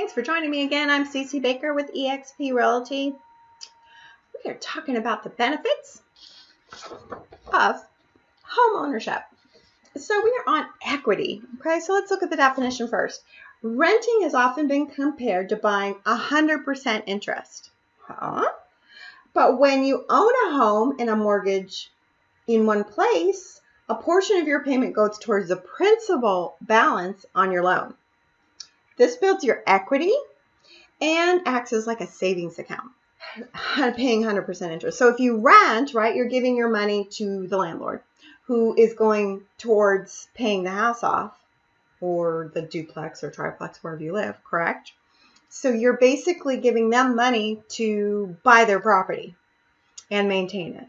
Thanks for joining me again. I'm Cece Baker with eXp Realty. We are talking about the benefits of home ownership. So we are on equity. Okay, so let's look at the definition first. Renting has often been compared to buying 100% interest. But when you own a home and a mortgage in one place, a portion of your payment goes towards the principal balance on your loan. This builds your equity and acts as like a savings account, paying 100% interest. So if you rent, right, you're giving your money to the landlord who is going towards paying the house off or the duplex or triplex wherever you live, correct? So you're basically giving them money to buy their property and maintain it.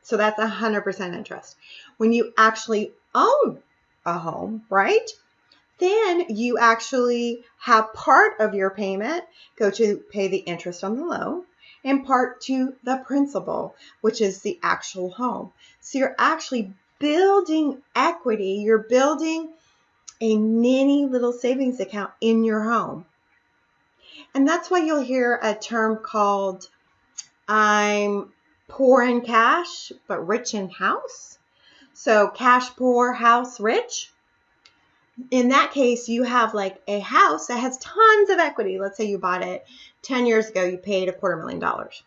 So that's 100% interest. When you actually own a home, right, then you actually have part of your payment go to pay the interest on the loan and part to the principal, which is the actual home. So you're actually building equity. You're building a mini little savings account in your home. And that's why you'll hear a term called I'm poor in cash, but rich in house. So cash poor, house rich. In that case, you have like a house that has tons of equity. Let's say you bought it 10 years ago, you paid $250,000.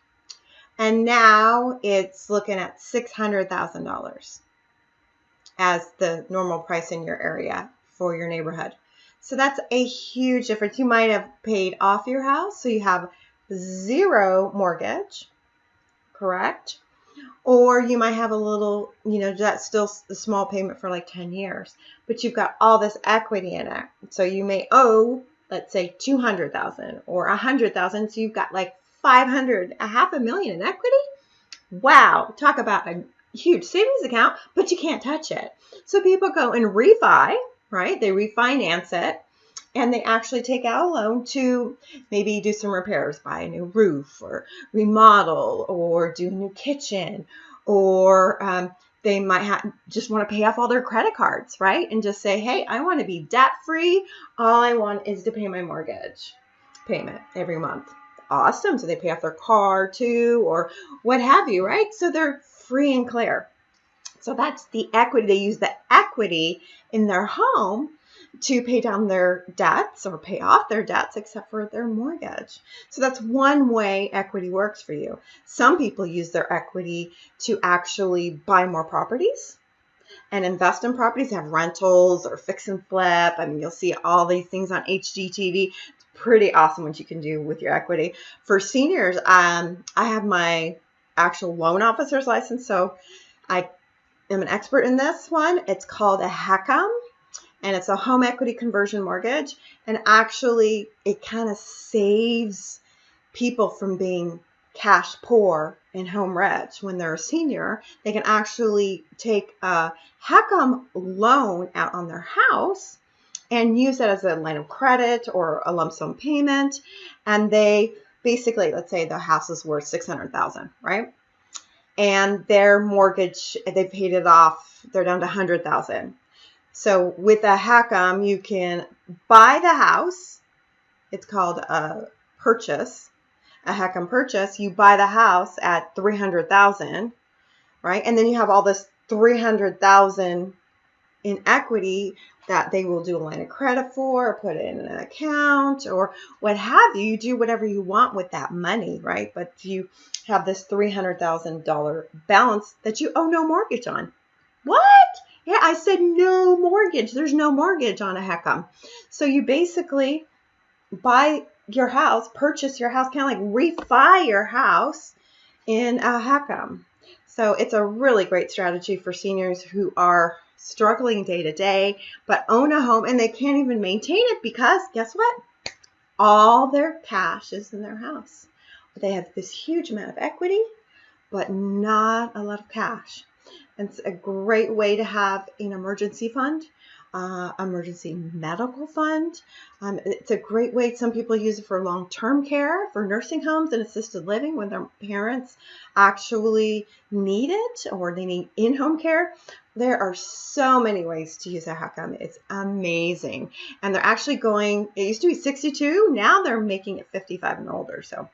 And now it's looking at $600,000 as the normal price in your area for your neighborhood. So that's a huge difference. You might have paid off your house, so you have zero mortgage, correct? Or you might have a little, that's still a small payment for like 10 years, but you've got all this equity in it. So you may owe, let's say, $200,000 or $100,000. So you've got like $500,000 in equity. Wow. Talk about a huge savings account, but you can't touch it. So people go and refi, right? They refinance it. And they actually take out a loan to maybe do some repairs, buy a new roof or remodel or do a new kitchen, or they might just want to pay off all their credit cards, right? And just say, hey, I want to be debt free. All I want is to pay my mortgage payment every month. Awesome. So they pay off their car too, or what have you, right? So they're free and clear. So that's the equity. They use the equity in their home to pay down their debts or pay off their debts except for their mortgage. So that's one way equity works for you. Some people use their equity to actually buy more properties and invest in properties, have rentals or fix and flip. I mean, you'll see all these things on HGTV. It's pretty awesome what you can do with your equity. For seniors, I have my actual loan officer's license, so I am an expert in this one. It's called a HECM. And it's a home equity conversion mortgage. And actually, it kind of saves people from being cash poor and home rich. When they're a senior, they can actually take a HECM loan out on their house and use that as a line of credit or a lump sum payment. And they basically, let's say the house is worth $600,000, right? And their mortgage, they paid it off, they're down to $100,000. So with a HECM, you can buy the house. It's called a purchase, a HECM purchase. You buy the house at $300,000, right? And then you have all this $300,000 in equity that they will do a line of credit for, or put it in an account, or what have you. You do whatever you want with that money, right? But you have this $300,000 balance that you owe no mortgage on. What? Yeah, I said no mortgage. There's no mortgage on a HECM. So you basically buy your house, purchase your house, kind of like refi your house in a HECM. So it's a really great strategy for seniors who are struggling day to day, but own a home and they can't even maintain it because guess what? All their cash is in their house. They have this huge amount of equity, but not a lot of cash. And it's a great way to have an emergency fund, emergency medical fund. It's a great way. Some people use it for long-term care, for nursing homes and assisted living when their parents actually need it or they need in-home care. There are so many ways to use a HECM. It's amazing. And they're actually going, it used to be 62. Now they're making it 55 and older. So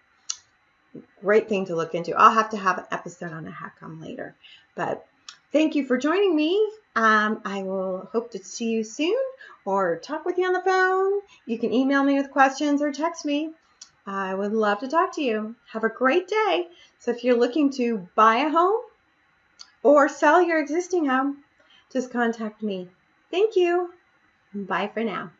great thing to look into. I'll have to have an episode on a HECM later. But thank you for joining me. I will hope to see you soon or talk with you on the phone. You can email me with questions or text me. I would love to talk to you. Have a great day. So if you're looking to buy a home or sell your existing home, just contact me. Thank you. Bye for now.